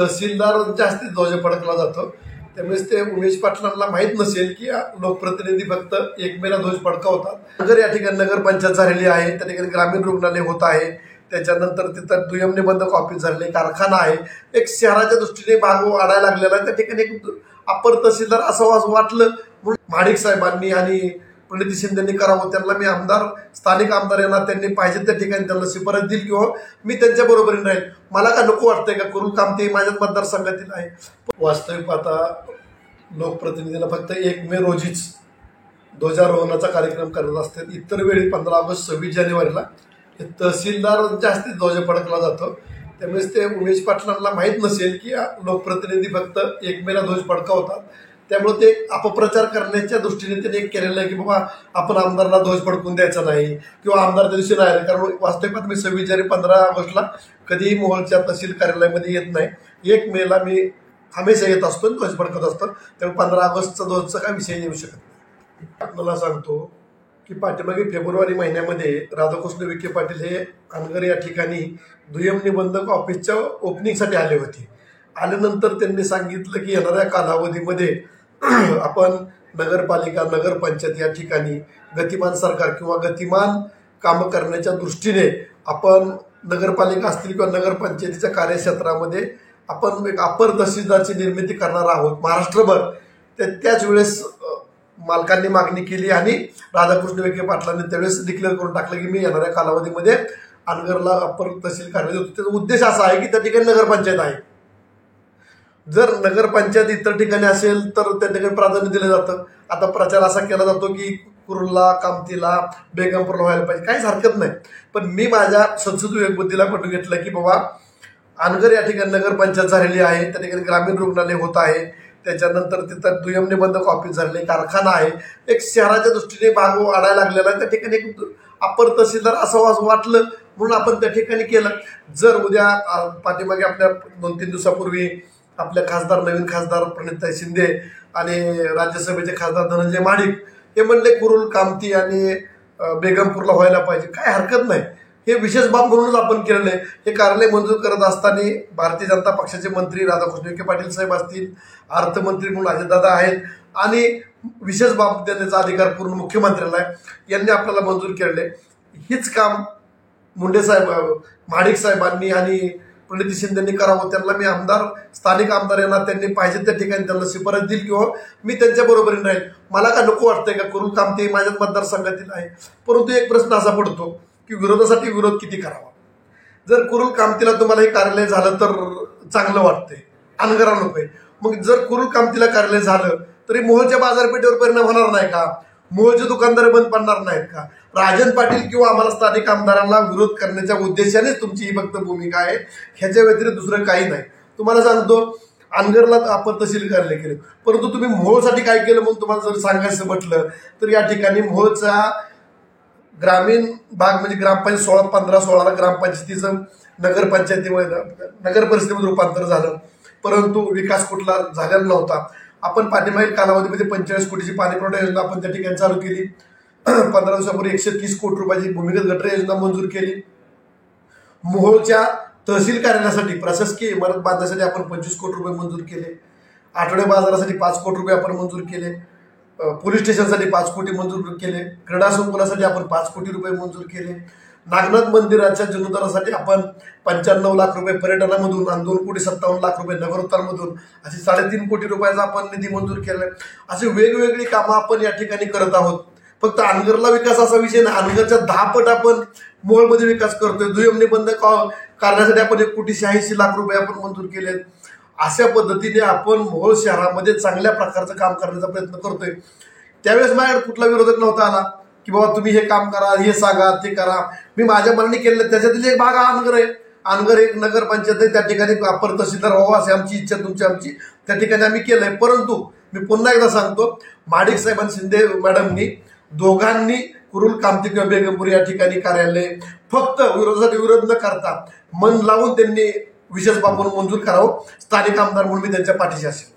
तहसीलदार जास्तीत ध्वज फडकला जातो. त्यामुळे ते उमेश पाटलांना माहित नसेल की लोकप्रतिनिधी फक्त 1 मेला ध्वज फडकावतात. नगर या ठिकाणी नगरपंचायत झालेली आहे, त्या ठिकाणी ग्रामीण रुग्णालय होत आहे, त्याच्यानंतर तिथं दुय्यम निबंधक ऑफिस झाले, कारखाना आहे, एक शहराच्या दृष्टीने भाग वाढायला लागलेला आहे. त्या ठिकाणी एक अपर तहसीलदार असं वाटलं म्हणून महाडिक साहेबांनी आणि प्रणिती शिंदेनी करावं. त्यांना मी स्थानिक आमदार यांना त्यांनी पाहिजे त्या ठिकाणी त्यांना शिफारस दिली किंवा मी त्यांच्या बरोबरीने राहील. मला का नको वाटतंय का कुरुल कामते माझ्या मतदारसंघातील आहे. वास्तविक आता लोकप्रतिनिधीला फक्त 1 मे रोजीच ध्वजारोहणाचा कार्यक्रम करत असतात. इतर वेळी 15 ऑगस्ट 26 जानेवारीला तहसीलदार जास्तीत ध्वज फडकला जातो. त्यामुळे ते उमेश पाटलांना माहीत नसेल की लोकप्रतिनिधी फक्त 1 मेला ध्वज फडकावतात. त्यामुळे ते अपप्रचार करण्याच्या दृष्टीने त्यांनी एक केलेलं आहे की बाबा आपण आमदारांना ध्वज फडकून द्यायचा नाही किंवा आमदार त्या दिवशी नाही. कारण वास्तविकात मी 26 जानेवारी 15 ऑगस्टला कधीही मोहोळच्या तहसील कार्यालयामध्ये येत नाही. 1 मेला मी हमेशा येत असतो, ध्वज फडकत असतो. त्यामुळे 15 ऑगस्टचा ध्वजचा काय विषय येऊ शकत नाही. आपल्याला सांगतो की पाठीमागे फेब्रुवारी महिन्यामध्ये राधाकृष्ण विखे पाटील हे अनगर या ठिकाणी दुय्यम निबंधक ऑफिसच्या ओपनिंगसाठी आले होते. आल्यानंतर त्यांनी सांगितलं की येणाऱ्या कालावधीमध्ये आपण नगरपालिका नगरपंचायत या ठिकाणी गतिमान सरकार किंवा गतिमान कामं करण्याच्या दृष्टीने आपण नगरपालिका असतील किंवा नगरपंचायतीच्या कार्यक्षेत्रामध्ये आपण एक अपर तहसीलदारची निर्मिती करणार आहोत महाराष्ट्रभर. त्याच वेळेस मालकांनी मागणी केली आणि राधाकृष्ण विखे पाटलांनी त्यावेळेस डिक्लेअर करून टाकलं की मी येणाऱ्या कालावधीमध्ये अनगरला अपर तहसील कार्यालय होतो. त्याचा उद्देश असा आहे की त्या ठिकाणी नगरपंचायत आहे. जर नगरपंचायत इतर ठिकाणी असेल तर त्या ठिकाणी प्राधान्य दिलं जातं. आता प्रचार असा केला जातो की कुरुलला, कामतीला, बेगमपूरला व्हायला पाहिजे, काहीच हरकत नाही. पण मी माझ्या संसदीय बुद्धीला पटवून घेतलं की बाबा अनगर या ठिकाणी नगरपंचायत झालेली आहे, त्या ठिकाणी ग्रामीण रुग्णालय होत आहे, त्याच्यानंतर तिथं दुय्यम निबंधक ऑफिस झाले, कारखाना आहे, एक शहराच्या दृष्टीने भाग वाढायला लागलेला आहे. त्या ठिकाणी एक अपर तहसीलदार असं वाटलं म्हणून आपण त्या ठिकाणी केलं. जर उद्या पाठीमागे आपल्या 2-3 दिवसापूर्वी आपल्या नवीन खासदार प्रणिती शिंदे आणि राज्यसभेचे खासदार धनंजय महाडिक हे म्हणले कुरुल, कामती आणि बेगमपूरला व्हायला पाहिजे, काय हरकत नाही. हे विशेष बाब म्हणूनच आपण केलेलं आहे. हे कार्यालय मंजूर करत असताना भारतीय जनता पक्षाचे मंत्री राधाकृष्ण विखे पाटील साहेब असतील, अर्थमंत्री म्हणून अजितदादा आहेत आणि विशेष बाब देण्याचा अधिकार पूर्ण मुख्यमंत्र्याला आहे. यांनी आपल्याला मंजूर केले. हीच काम मुंडे साहेब, महाडिक साहेबांनी आणि प्रणिती शिंदेनी करावं. त्यांना मी स्थानिक आमदार यांना त्यांनी पाहिजे त्या ठिकाणी त्यांना शिफारस दिली किंवा मी त्यांच्या बरोबरीने राहील. मला का नको वाटतंय का कुरुल कामते माझ्या मतदारसंघातील आहे. परंतु एक प्रश्न असा पडतो की विरोधासाठी विरोध किती करावा. जर कुरुल कामतीला तुम्हाला हे कार्यालय झालं तर चांगलं वाटतंय, अनगरा नकोय. मग जर कुरुल कामतीला कार्यालय झालं तरी मोहोळच्या बाजारपेठेवर परिणाम होणार नाही का? मोहोळचे दुकानदार बंद पडणार नाहीत का? राजन पाटील किंवा आम्हाला स्थानिक आमदारांना विरोध करण्याच्या उद्देशानेच तुमची ही फक्त भूमिका आहे, ह्याच्या व्यतिरिक्त दुसरं काही नाही. तुम्हाला सांगतो अनगरला आपण तहसील कार्यालय केले, परंतु तुम्ही मोहोळसाठी काय केलं म्हणून तुम्हाला जर सांगायचं म्हटलं तर या ठिकाणी मोहोळचा ग्रामीण भाग म्हणजे ग्रामपंचायत 15-16 ग्रामपंचायतीचं नगर परिषदेमध्ये रूपांतर झालं, परंतु विकास कुठला झालेला नव्हता. आपण पाठीमागील कालावधीमध्ये 45 कोटीची पाणी पुरवठा योजना आपण त्या ठिकाणी चालू केली. 15 दिवसापूर्वी 130 कोटी रुपयाची भूमिगत गटर योजना मंजूर केली. मोहोळच्या तहसील कार्यालयासाठी प्रशासकीय इमारत बांधण्यासाठी आपण 25 कोटी रुपये मंजूर केले. आठवडे बाजारासाठी 5 कोटी रुपये आपण मंजूर केले. पोलीस स्टेशनसाठी 5 कोटी मंजूर केले. क्रीडा संकुलासाठी आपण 5 कोटी रुपये मंजूर केले. नागनाथ मंदिराच्या जीर्णोद्धारासाठी आपण 95 लाख रुपये पर्यटनामधून आणि 2,57 लाख रुपये नगरोत्थानमधून अशी 3.5 कोटी रुपयाचा आपण निधी मंजूर केलाय. असे वेगवेगळी कामं आपण या ठिकाणी करत आहोत. फक्त अनगरला विकास असा विषय नाही, अनगरच्या 10 पट आपण मोहोळमध्ये विकास करतोय. दुय्यम निबंधक करण्यासाठी आपण 1,86 लाख रुपये आपण मंजूर केलेत. अशा पद्धतीने आपण मोहोळ शहरामध्ये चांगल्या प्रकारचं काम करण्याचा प्रयत्न करतोय. त्यावेळेस माझ्याकडे कुठला विरोधक नव्हता आला की बाबा तुम्ही हे काम करा, हे सांगा, ते करा. मी माझ्या मनाने केलेलं. त्याच्यातील एक भाग हा अनगर आहे. अनगर एक नगरपंचायत आहे, त्या ठिकाणी अपर तहसीलदार व्हावा अशी आमची इच्छा, आमची त्या ठिकाणी आम्ही केलंय. परंतु मी पुन्हा एकदा सांगतो, महाडिक साहेब आणि शिंदे मॅडमनी दोघांनी कुरुल, कामती किंवा बेगमपूर या ठिकाणी कार्यालय फक्त विरोधासाठी विरोध न करता मन लावून त्यांनी विशेष बाब म्हणून मंजूर करावं. स्थानिक आमदार म्हणून मी त्यांच्या पाठीशी असेल.